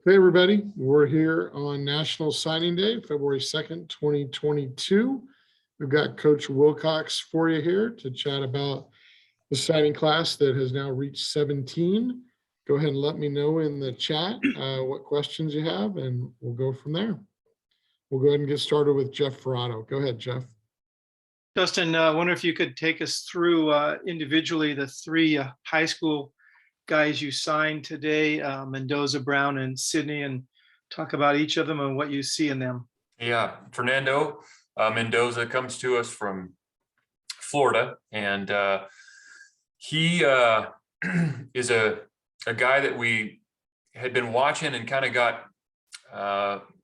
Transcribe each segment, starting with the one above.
Hey, everybody. We're here on National Signing Day, February 2nd, 2022. We've got Coach Wilcox for you here to chat about the signing class that has now reached 17. Go ahead and let me know in the chat what questions you have, and we'll go from there. We'll go ahead and get started with Jeff Ferrado. Go ahead, Jeff. Justin, I wonder if you could take us through individually the three high school guys you signed today, Mendoza, Brown, and Sydney, and talk about each of them and what you see in them. Yeah, Fernando Mendoza comes to us from Florida, and he is a guy that we had been watching and kind of got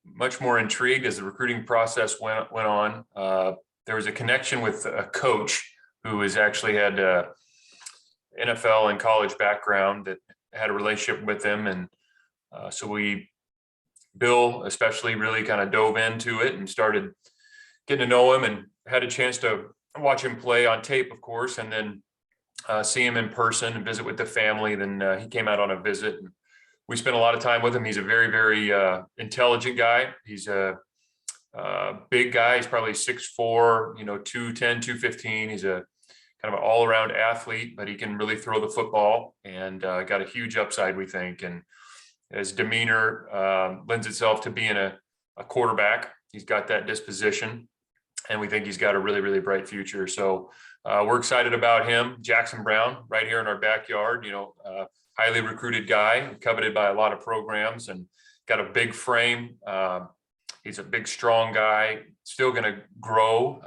much more intrigued as the recruiting process went on. There was a connection with a coach who has actually had NFL and college background that had a relationship with him. And so Bill especially really kind of dove into it and started getting to know him and had a chance to watch him play on tape, of course, and then see him in person and visit with the family. Then he came out on a visit and we spent a lot of time with him. He's a very, very intelligent guy. He's a big guy. He's probably 6'4", 210, 215. He's a kind of an all-around athlete, but he can really throw the football and got a huge upside, we think. And his demeanor lends itself to being a quarterback. He's got that disposition, and we think he's got a really, really bright future. So we're excited about him. Jackson Brown, right here in our backyard, highly recruited guy, coveted by a lot of programs, and got a big frame. He's a big, strong guy, still going to grow,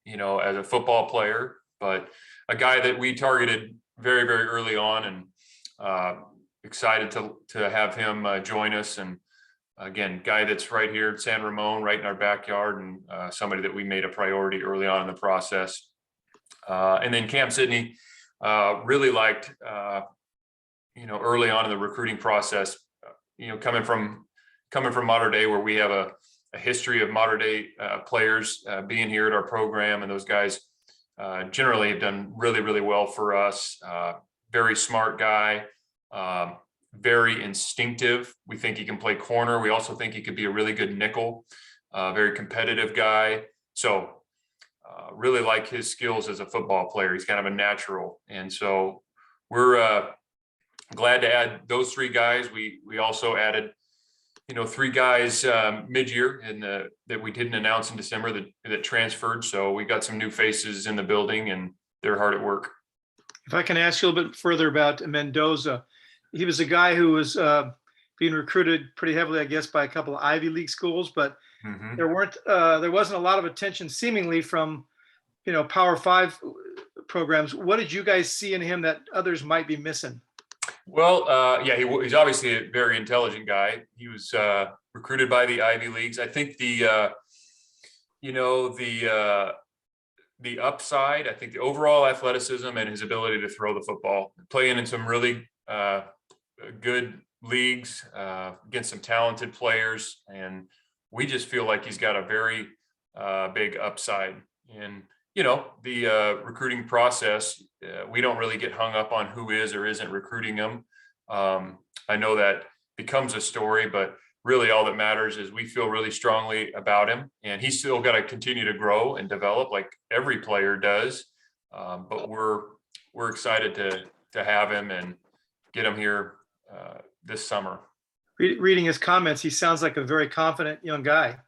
as a football player, but a guy that we targeted very, very early on, and excited to have him join us. And again, guy that's right here at San Ramon, right in our backyard, and somebody that we made a priority early on in the process. And then Cam Sydney really liked, early on in the recruiting process, coming from Mater Dei, where we have a history of Mater Dei players being here at our program, and those guys generally have done really, really well for us. Very smart guy, very instinctive. We think he can play corner. We also think he could be a really good nickel, very competitive guy. So really like his skills as a football player. He's kind of a natural. And so we're glad to add those three guys. We also added three guys mid-year that we didn't announce in December that transferred. So we got some new faces in the building, and they're hard at work. If I can ask you a little bit further about Mendoza, he was a guy who was being recruited pretty heavily, I guess, by a couple of Ivy League schools, but there wasn't a lot of attention seemingly from, Power 5 programs. What did you guys see in him that others might be missing? Well, he's obviously a very intelligent guy. He was recruited by the Ivy Leagues. I think the upside, I think the overall athleticism and his ability to throw the football, playing in some really good leagues against some talented players. And we just feel like he's got a very big upside. And, the recruiting process, we don't really get hung up on who is or isn't recruiting him. I know that becomes a story, but really all that matters is we feel really strongly about him, and he's still got to continue to grow and develop like every player does. But we're excited to have him and get him here this summer. Reading his comments, he sounds like a very confident young guy.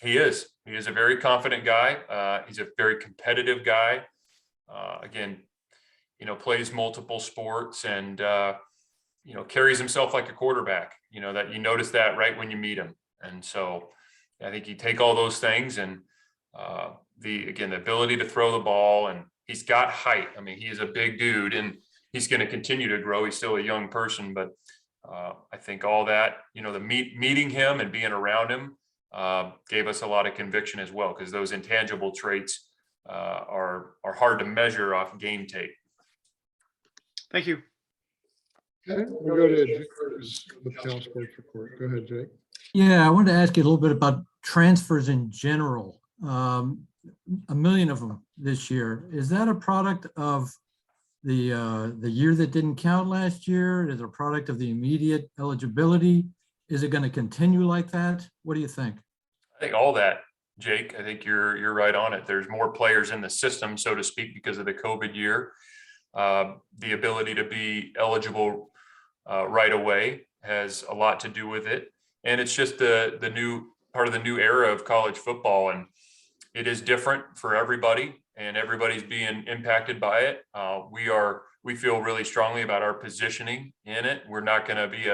He is a very confident guy. He's a very competitive guy. Again, plays multiple sports and, carries himself like a quarterback, that you notice that right when you meet him. And so I think you take all those things and the ability to throw the ball, and he's got height. I mean, he is a big dude and he's going to continue to grow. He's still a young person, but I think all that, the meeting him and being around him gave us a lot of conviction as well, because those intangible traits are hard to measure off game tape. Thank you. Okay, we'll go to Jake Curtis with the Cal Sports Report. Go ahead, Jake. Yeah, I wanted to ask you a little bit about transfers in general. A million of them this year. Is that a product of the year that didn't count last year? Is it a product of the immediate eligibility? Is it going to continue like that? What do you think? I think all that, Jake, I think you're right on it. There's more players in the system, so to speak, because of the COVID year. The ability to be eligible right away has a lot to do with it. And it's just the new part of the new era of college football. And it is different for everybody, and everybody's being impacted by it. We feel really strongly about our positioning in it. We're not going to be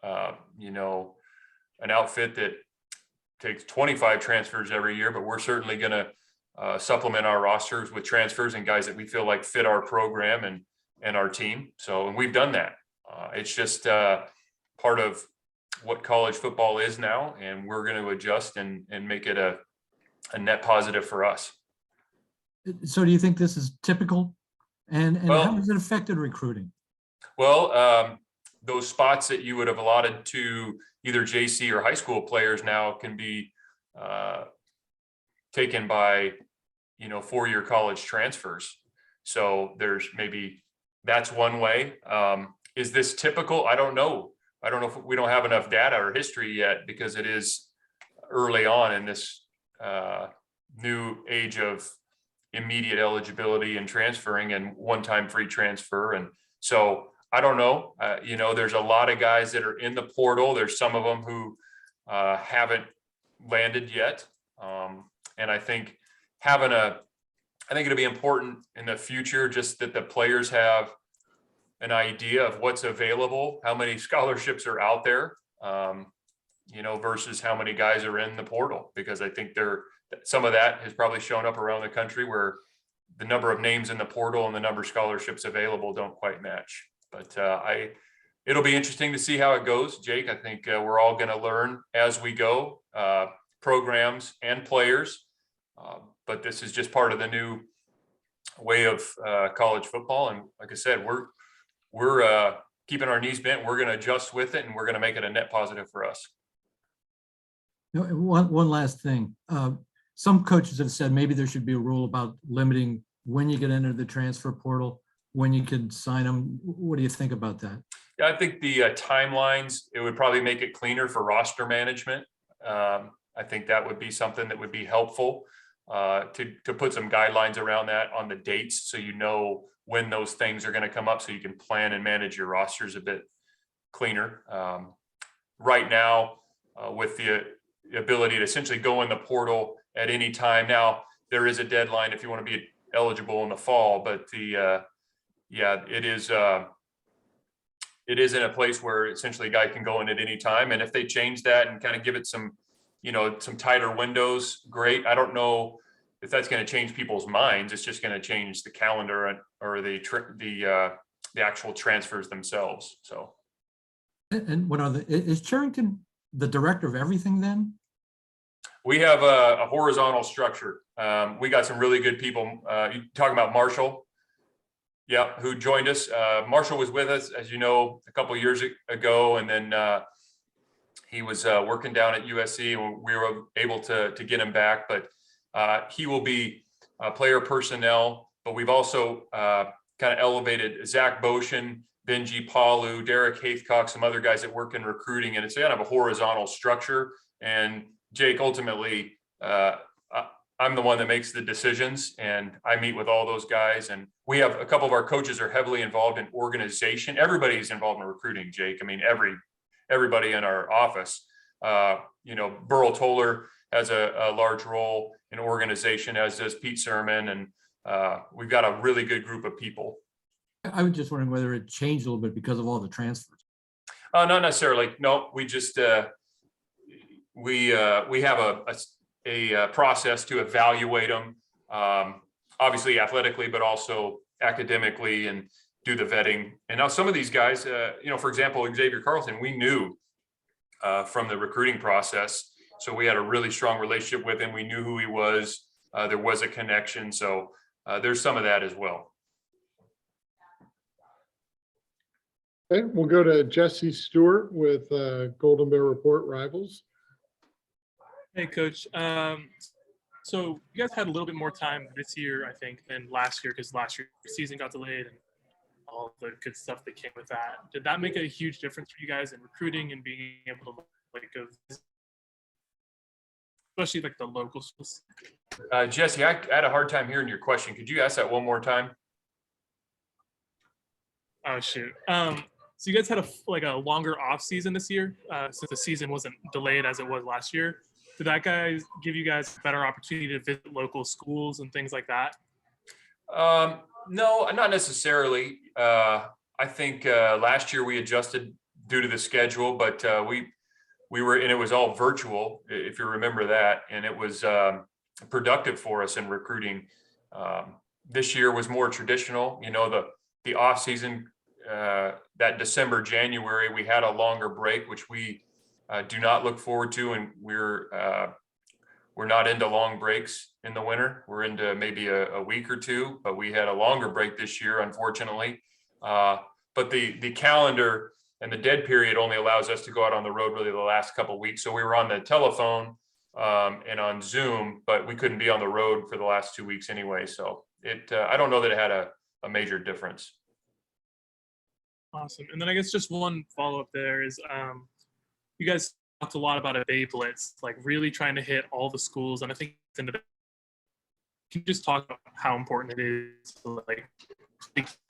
an outfit that takes 25 transfers every year, but we're certainly going to supplement our rosters with transfers and guys that we feel like fit our program and our team. So, and we've done that. It's just part of what college football is now, and we're going to adjust and make it a net positive for us. So do you think this is typical? And Well, how has it affected recruiting? Well, those spots that you would have allotted to either JC or high school players now can be taken by, four-year college transfers. So that's one way. Is this typical? I don't know. I don't know if we don't have enough data or history yet, because it is early on in this new age of immediate eligibility and transferring and one-time free transfer. And so I don't know, there's a lot of guys that are in the portal. There's some of them who haven't landed yet. And I think it'll be important in the future, just that the players have an idea of what's available, how many scholarships are out there, versus how many guys are in the portal, because I think some of that has probably shown up around the country where the number of names in the portal and the number of scholarships available don't quite match. But it'll be interesting to see how it goes, Jake. I think we're all going to learn as we go, programs and players. But this is just part of the new way of college football. And like I said, we're keeping our knees bent. We're going to adjust with it, and we're going to make it a net positive for us. One last thing. Some coaches have said maybe there should be a rule about limiting when you get into the transfer portal, when you can sign them. What do you think about that? Yeah, I think the timelines, it would probably make it cleaner for roster management. I think that would be something that would be helpful to put some guidelines around that on the dates, so when those things are going to come up, so you can plan and manage your rosters a bit cleaner. Right now, with the ability to essentially go in the portal at any time. Now, there is a deadline if you want to be eligible in the fall, but it is in a place where essentially a guy can go in at any time. And if they change that and kind of give it some tighter windows, great. I don't know if that's going to change people's minds. It's just going to change the calendar or the actual transfers themselves. So. And is Charrington the director of everything then? We have a horizontal structure. We got some really good people. You talking about Marshall? Yeah, who joined us. Marshall was with us, as you know, a couple of years ago, and then he was working down at USC, and we were able to get him back. But he will be player personnel. But we've also kind of elevated Zach Boshin, Benji Palu, Derek Haithcock, some other guys that work in recruiting, and it's kind of a horizontal structure. And Jake, ultimately, I'm the one that makes the decisions, and I meet with all those guys. And we have a couple of our coaches are heavily involved in organization. Everybody's involved in recruiting, Jake. I mean, everybody in our office. Burl Toller has a large role in organization, as does Pete Sermon, and we've got a really good group of people. I was just wondering whether it changed a little bit because of all the transfers. Not necessarily. No, we just we have a process to evaluate them, obviously athletically, but also academically, and do the vetting. And now some of these guys, for example, Xavier Carlson, we knew from the recruiting process, so we had a really strong relationship with him. We knew who he was. There was a connection, so there's some of that as well. Okay, we'll go to Jesse Stewart with Golden Bear Report Rivals. Hey, Coach. So you guys had a little bit more time this year, I think, than last year, because last year the season got delayed and all the good stuff that came with that. Did that make a huge difference for you guys in recruiting and being able to like go, especially like the local schools? Jesse, I had a hard time hearing your question. Could you ask that one more time? Oh shoot. So you guys had a longer off season this year, since the season wasn't delayed as it was last year. Did that guys give you guys a better opportunity to visit local schools and things like that? No, not necessarily. I think last year we adjusted due to the schedule, but we were, and it was all virtual, if you remember that, and it was productive for us in recruiting. This year was more traditional. You know, the off season, that December, January, we had a longer break, which we do not look forward to, and we're not into long breaks in the winter. We're into maybe a week or two, but we had a longer break this year, unfortunately. But the calendar and the dead period only allows us to go out on the road really the last couple of weeks. So we were on the telephone and on Zoom, but we couldn't be on the road for the last 2 weeks anyway. So I don't know that it had a major difference. Awesome. And then I guess just one follow-up there is, you guys talked a lot about a Bay Blitz, like really trying to hit all the schools. And I think can you just talk about how important it is to like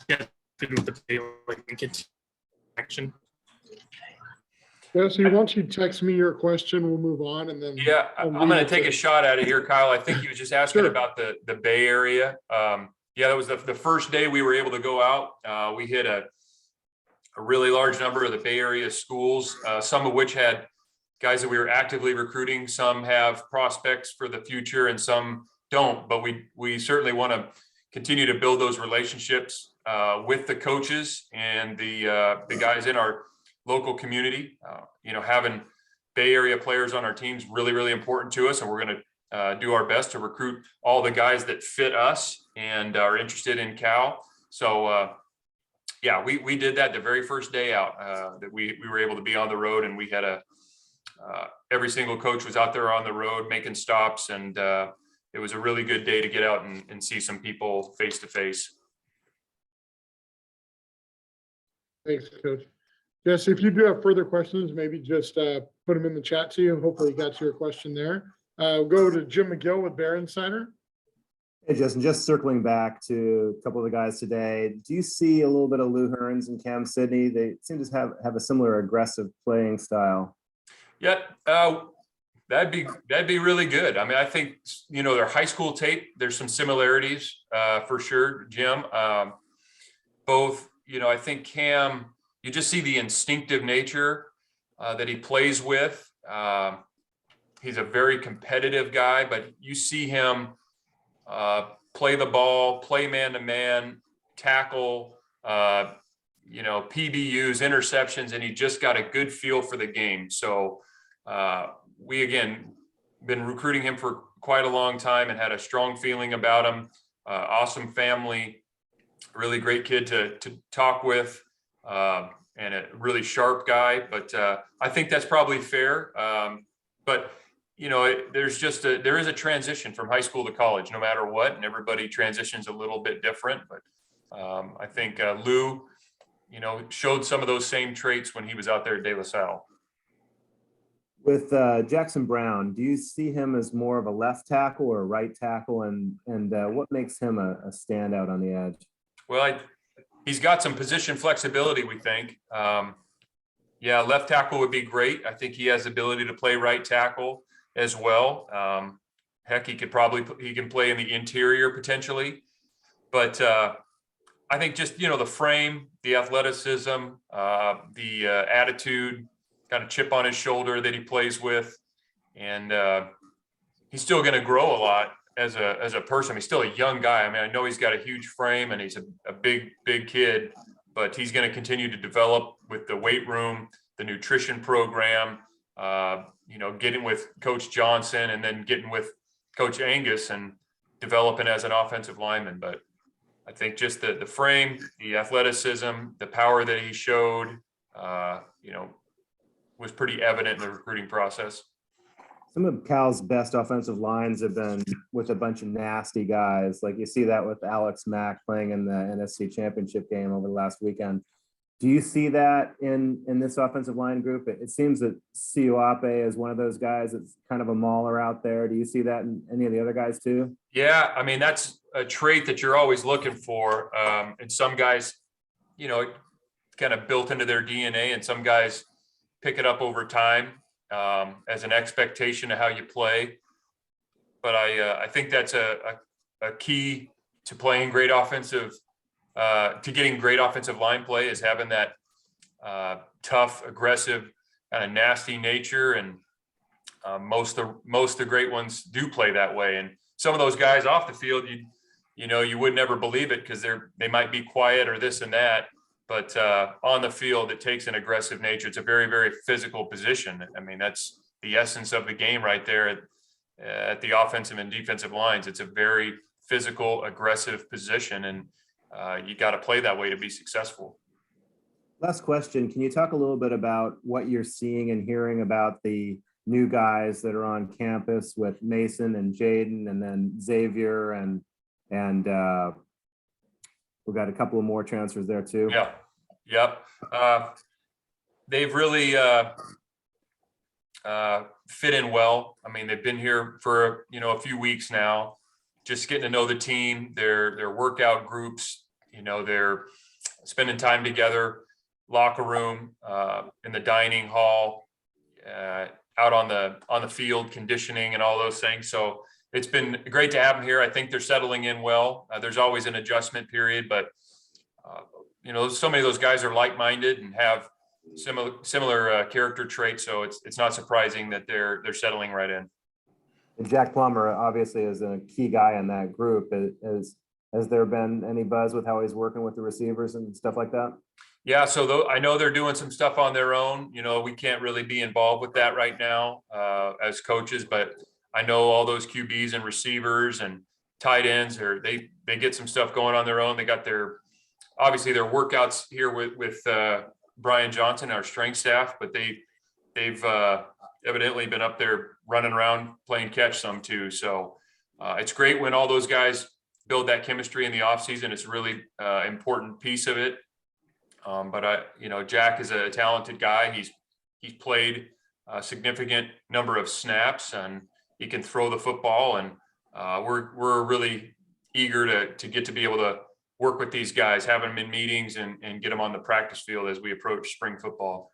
get through the Bay, like and continue action? Jesse, once you text me your question, we'll move on and then. Yeah, I'm going to take a shot at it here, Kyle. I think you was just asking Sure. about the Bay Area. Yeah, that was the first day we were able to go out. We hit a really large number of the Bay Area schools, some of which had guys that we were actively recruiting. Some have prospects for the future and some don't, but we certainly want to continue to build those relationships with the coaches and the guys in our local community. You know, having Bay Area players on our teams really, really important to us, and we're going to do our best to recruit all the guys that fit us and are interested in Cal. So yeah, we did that the very first day out, that we were able to be on the road, and we had every single coach was out there on the road making stops, and it was a really good day to get out and see some people face to face. Thanks, Coach. Jesse, if you do have further questions, maybe just put them in the chat to you. Hopefully you got to your question there. We'll go to Jim McGill with Barron Center. Hey, Justin, just circling back to a couple of the guys today. Do you see a little bit of Lou Hearns and Cam Sidney? They seem to have a similar aggressive playing style. Yeah, that'd be really good. I mean, I think, you know, their high school tape, there's some similarities for sure, Jim. Both, you know, I think Cam, you just see the instinctive nature that he plays with. He's a very competitive guy, but you see him play the ball, play man-to-man, tackle, you know, PBUs, interceptions, and he just got a good feel for the game. So we, again, been recruiting him for quite a long time and had a strong feeling about him. Awesome family, really great kid to talk with, and a really sharp guy. But I think that's probably fair. But you know, there is a transition from high school to college, no matter what, and everybody transitions a little bit different. But I think Lou, you know, showed some of those same traits when he was out there at De La Salle. With Jackson Brown, do you see him as more of a left tackle or a right tackle, and what makes him a standout on the edge? Well, he's got some position flexibility, we think. Yeah, left tackle would be great. I think he has the ability to play right tackle as well. Heck, he can play in the interior potentially. But I think just, you know, the frame, the athleticism, the attitude, kind of chip on his shoulder that he plays with, and he's still going to grow a lot as a person. He's still a young guy. I mean, I know he's got a huge frame and he's a big kid, but he's going to continue to develop with the weight room, the nutrition program, you know, getting with Coach Johnson and then getting with Coach Angus and developing as an offensive lineman. But I think just the frame, the athleticism, the power that he showed, you know, was pretty evident in the recruiting process. Some of Cal's best offensive lines have been with a bunch of nasty guys. Like you see that with Alex Mack playing in the NFC Championship game over the last weekend. Do you see that in this offensive line group? It seems that Sioape is one of those guys that's kind of a mauler out there. Do you see that in any of the other guys too? Yeah, I mean, that's a trait that you're always looking for. And some guys, you know, kind of built into their DNA, and some guys pick it up over time as an expectation of how you play. But I think that's a key to playing great offensive, to getting great offensive line play, is having that tough, aggressive, kind of nasty nature. And most of the great ones do play that way. And some of those guys off the field, you would never believe it because they might be quiet or this and that. But on the field, it takes an aggressive nature. It's a very, very physical position. I mean, that's the essence of the game right there at the offensive and defensive lines. It's a very physical, aggressive position, and you got to play that way to be successful. Last question. Can you talk a little bit about what you're seeing and hearing about the new guys that are on campus with Mason and Jaden, and then Xavier, and we've got a couple of more transfers there too? Yeah. Yep. They've really fit in well. I mean, they've been here for, a few weeks now, just getting to know the team, their workout groups, they're spending time together, locker room, in the dining hall, out on the field, conditioning and all those things. So it's been great to have them here. I think they're settling in well. There's always an adjustment period, but so many of those guys are like-minded and have similar character traits. So it's not surprising that they're settling right in. And Jack Plummer obviously is a key guy in that group. Has there been any buzz with how he's working with the receivers and stuff like that? Yeah, so I know they're doing some stuff on their own. We can't really be involved with that right now as coaches, but I know all those QBs and receivers and tight ends, they get some stuff going on their own. They got their workouts here with Brian Johnson, our strength staff, but they've evidently been up there running around playing catch some too. So it's great when all those guys build that chemistry in the off season. It's a really important piece of it. But Jack is a talented guy. He's played a significant number of snaps, and he can throw the football. And we're really eager to get to be able to work with these guys, have them in meetings and get them on the practice field as we approach spring football.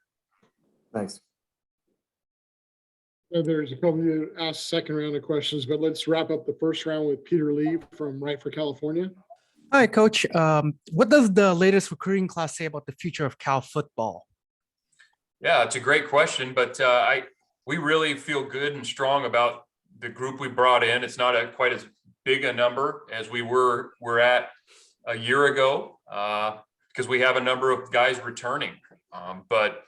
Thanks. There's a couple of you asked second round of questions, but let's wrap up the first round with Peter Lee from Right for California. Hi, Coach. What does the latest recruiting class say about the future of Cal football? Yeah, it's a great question, but we really feel good and strong about the group we brought in. It's not quite as big a number as we're at a year ago because we have a number of guys returning, but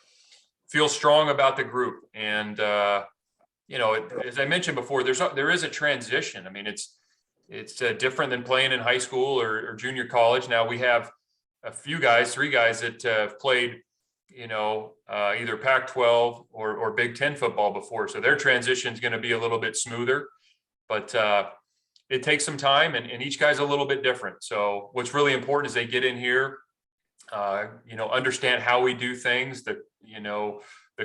feel strong about the group. And as I mentioned before, there is a transition. I mean, it's different than playing in high school or junior college. Now we have three guys that have played, either Pac-12 or Big Ten football before. So their transition is going to be a little bit smoother, but it takes some time and each guy's a little bit different. So what's really important is they get in here, understand how we do things, the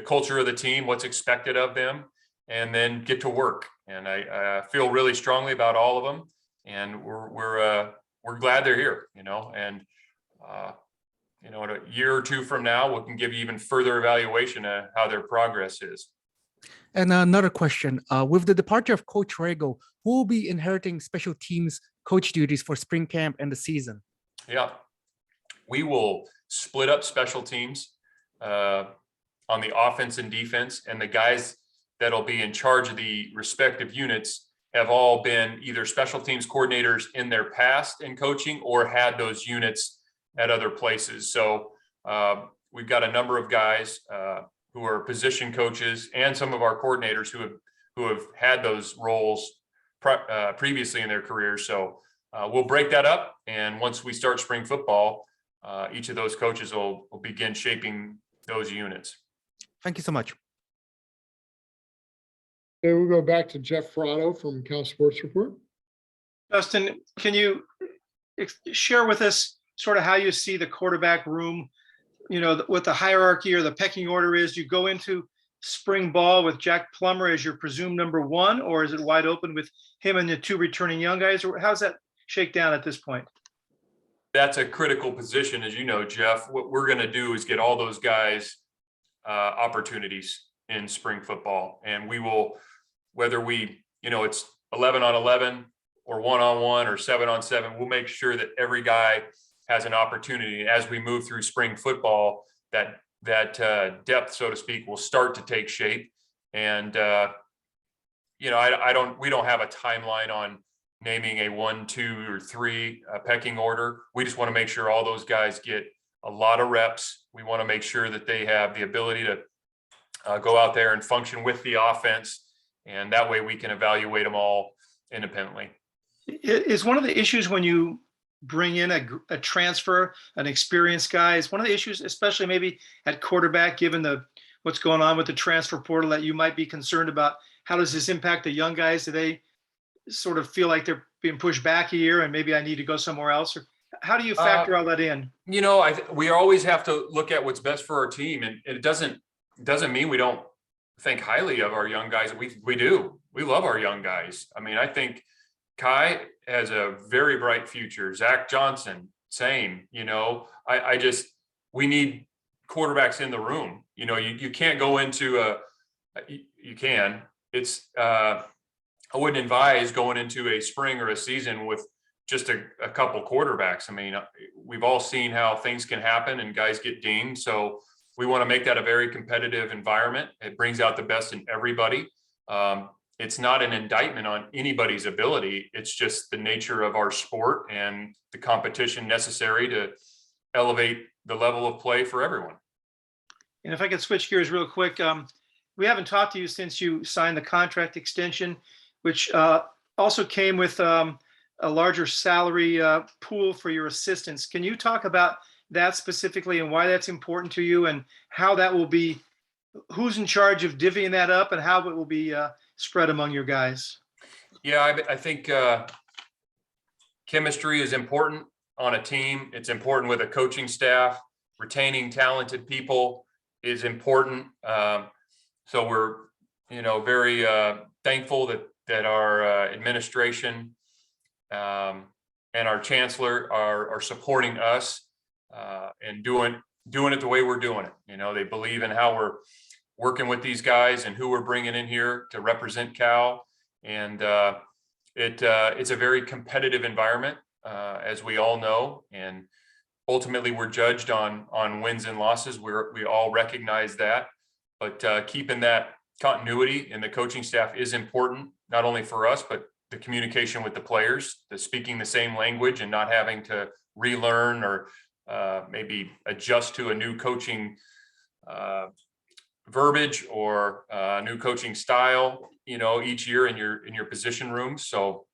culture of the team, what's expected of them, and then get to work. And I feel really strongly about all of them. And we're glad they're here, in a year or two from now, we can give you even further evaluation of how their progress is. And another question, with the departure of Coach Rego, who will be inheriting special teams coach duties for spring camp and the season? Yeah, we will split up special teams on the offense and defense, and the guys that'll be in charge of the respective units have all been either special teams coordinators in their past in coaching or had those units at other places. So we've got a number of guys who are position coaches and some of our coordinators who have had those roles previously in their careers. So we'll break that up. And once we start spring football, each of those coaches will begin shaping those units. Thank you so much. Okay, we'll go back to Jeff Ferrado from Cal Sports Report. Justin, can you share with us sort of how you see the quarterback room, what the hierarchy or the pecking order is? You go into spring ball with Jack Plummer as your presumed number one, or is it wide open with him and the two returning young guys? Or how's that shake down at this point? That's a critical position, as you know, Jeff. What we're going to do is get all those guys opportunities in spring football, and we will, whether it's 11 on 11 or 1-on-1 or 7-on-7, we'll make sure that every guy has an opportunity. As we move through spring football, that depth, so to speak, will start to take shape. And we don't have a timeline on naming a 1, 2, or 3 pecking order. We just want to make sure all those guys get a lot of reps. We want to make sure that they have the ability to go out there and function with the offense, and that way we can evaluate them all independently. Is one of the issues when you bring in a transfer, an experienced guy, is one of the issues, especially maybe at quarterback, given what's going on with the transfer portal, that you might be concerned about? How does this impact the young guys? Do they sort of feel like they're being pushed back a year and maybe I need to go somewhere else? Or how do you factor all that in? We always have to look at what's best for our team, and it doesn't mean we don't think highly of our young guys. We do. We love our young guys. I mean, I think Kai has a very bright future. Zach Johnson, same. We need quarterbacks in the room. You can't go into you can. I wouldn't advise going into a spring or a season with just a couple quarterbacks. I mean, we've all seen how things can happen and guys get dinged. So we want to make that a very competitive environment. It brings out the best in everybody. It's not an indictment on anybody's ability. It's just the nature of our sport and the competition necessary to elevate the level of play for everyone. And if I could switch gears real quick, we haven't talked to you since you signed the contract extension, which also came with a larger salary pool for your assistants. Can you talk about that specifically and why that's important to you, and how that will be, who's in charge of divvying that up, and how it will be spread among your guys? Yeah, I think chemistry is important on a team. It's important with a coaching staff. Retaining talented people is important. So we're, very thankful that our administration and our chancellor are supporting us and doing it the way we're doing it. They believe in how we're working with these guys and who we're bringing in here to represent Cal. And it's a very competitive environment, as we all know. And ultimately, we're judged on wins and losses. We all recognize that. But keeping that continuity in the coaching staff is important, not only for us, but the communication with the players, the speaking the same language and not having to relearn or maybe adjust to a new coaching verbiage or new coaching style, each year in your position rooms. So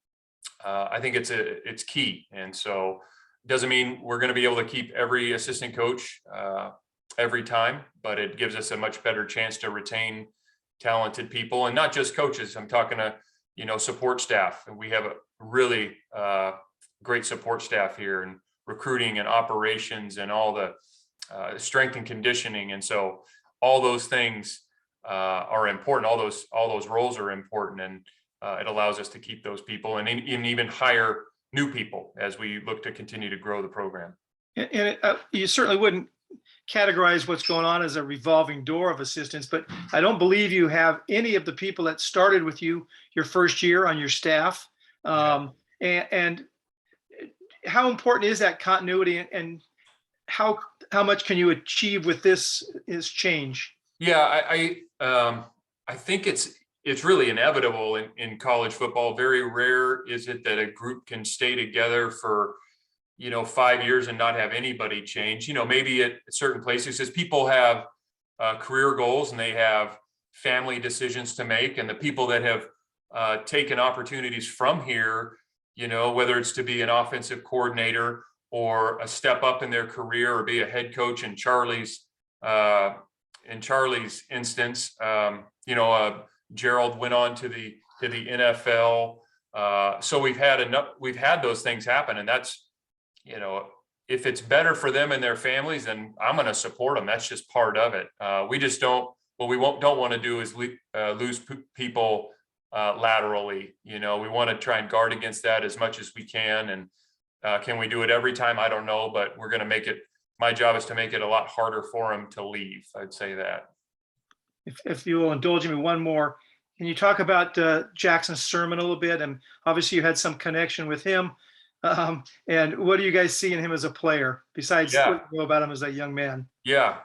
I think it's key. And so it doesn't mean we're going to be able to keep every assistant coach every time, but it gives us a much better chance to retain talented people, and not just coaches. I'm talking to, support staff. And we have a really great support staff here, and recruiting and operations and all the strength and conditioning. And so all those things are important. All those roles are important, and it allows us to keep those people and even hire new people as we look to continue to grow the program. And you certainly wouldn't categorize what's going on as a revolving door of assistants, but I don't believe you have any of the people that started with you your first year on your staff. And how important is that continuity, and how much can you achieve with this change? Yeah, I think it's really inevitable in college football. Very rare is it that a group can stay together for 5 years and not have anybody change. Maybe at certain places, as people have career goals and they have family decisions to make, and the people that have taken opportunities from here, whether it's to be an offensive coordinator or a step up in their career or be a head coach in Charlie's instance, Gerald went on to the NFL. So we've had those things happen, and that's, if it's better for them and their families, then I'm going to support them. That's just part of it. We just don't want to do is lose people laterally. We want to try and guard against that as much as we can. And can we do it every time? I don't know, but we're going to make it. My job is to make it a lot harder for them to leave. I'd say that. If you will indulge me one more, can you talk about Jackson Sermon a little bit? And obviously you had some connection with him. And what do you guys see in him as a player besides what you know about him as a young man? Yeah.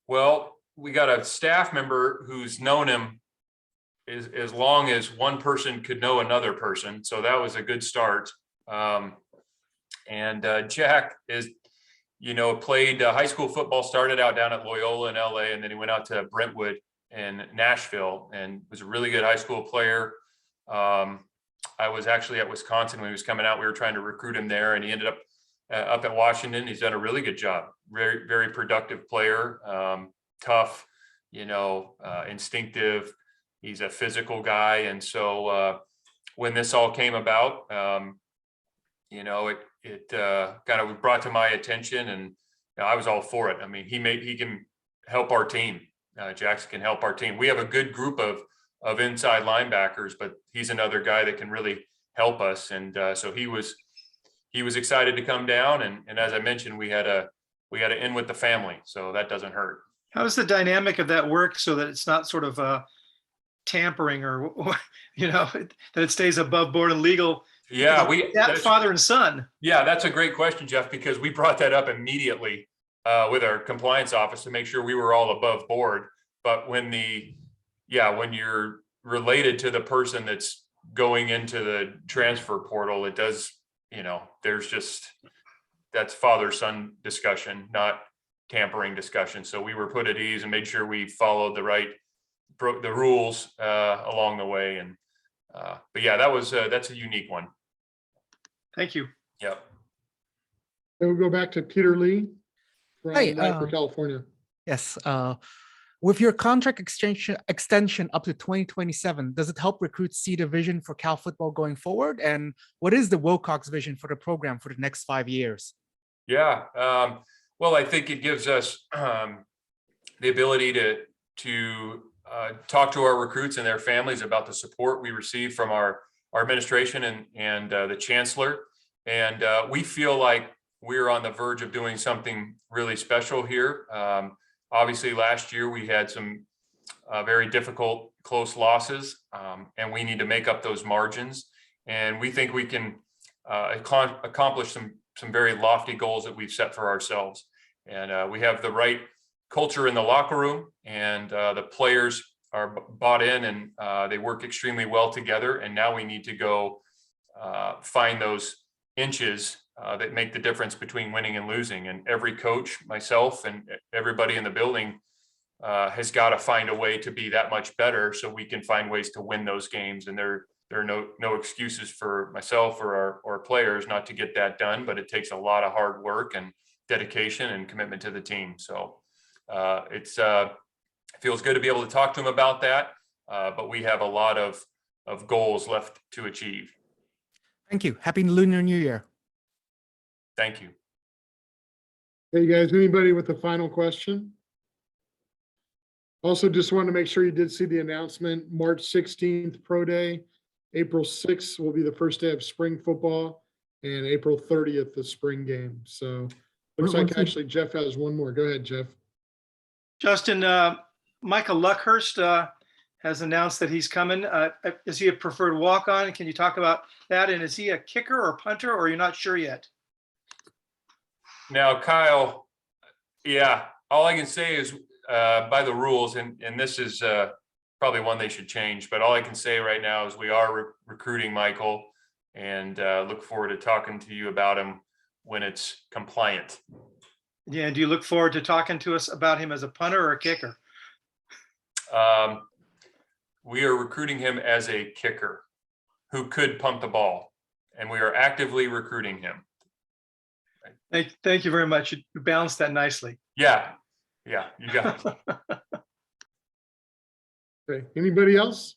Well, we got a staff member who's known him as long as one person could know another person. So that was a good start. And Jack is, played high school football, started out down at Loyola in LA, and then he went out to Brentwood in Nashville and was a really good high school player. I was actually at Wisconsin when he was coming out. We were trying to recruit him there, and he ended up at Washington. He's done a really good job. Very, very productive player, tough, instinctive. He's a physical guy. And so when this all came about, it kind of brought to my attention, and I was all for it. I mean, he can help our team. Jackson can help our team. We have a good group of inside linebackers, but he's another guy that can really help us. And so he was excited to come down. And as I mentioned, we had to end with the family, so that doesn't hurt. How does the dynamic of that work so that it's not sort of tampering or that it stays above board and legal? Yeah, that father and son. Yeah, that's a great question, Jeff, because we brought that up immediately with our compliance office to make sure we were all above board. But when you're related to the person that's going into the transfer portal, it does, that's father-son discussion, not tampering discussion. So we were put at ease and made sure we followed the rules along the way. And but yeah, that's a unique one. Thank you. Yep. Then we'll go back to Peter Lee from Hi, Radford, California. Yes. With your contract extension up to 2027, does it help recruits see the vision for Cal football going forward? And what is the Wilcox vision for the program for the next 5 years? Yeah. Well, I think it gives us the ability to talk to our recruits and their families about the support we receive from our administration and the chancellor. And we feel like we're on the verge of doing something really special here. Obviously, last year we had some very difficult, close losses, and we need to make up those margins. And we think we can accomplish some very lofty goals that we've set for ourselves. And we have the right culture in the locker room, and the players are bought in, and they work extremely well together. And now we need to go find those inches that make the difference between winning and losing. And every coach, myself, and everybody in the building has got to find a way to be that much better so we can find ways to win those games. And there are no excuses for myself or our players not to get that done, but it takes a lot of hard work and dedication and commitment to the team. So it feels good to be able to talk to them about that, but we have a lot of goals left to achieve. Thank you. Happy Lunar New Year. Thank you. Hey, guys, anybody with a final question? Also, just wanted to make sure you did see the announcement. March 16th, Pro Day. April 6th will be the first day of spring football, and April 30th, the spring game. So looks like actually Jeff has one more. Go ahead, Jeff. Justin, Michael Luckhurst has announced that he's coming. Is he a preferred walk-on? Can you talk about that? And is he a kicker or punter, or you're not sure yet? Now, Kyle, yeah, all I can say is by the rules, and this is probably one they should change, but all I can say right now is we are recruiting Michael, and look forward to talking to you about him when it's compliant. Yeah, and do you look forward to talking to us about him as a punter or a kicker? We are recruiting him as a kicker who could punt the ball, and we are actively recruiting him. Thank you very much. You balanced that nicely. Yeah, you got it. Okay, anybody else?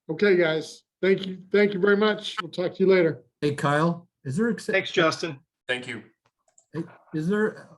Okay, guys, thank you. Thank you very much. We'll talk to you later. Hey, Kyle, is there, Thanks, Justin. Thank you. is there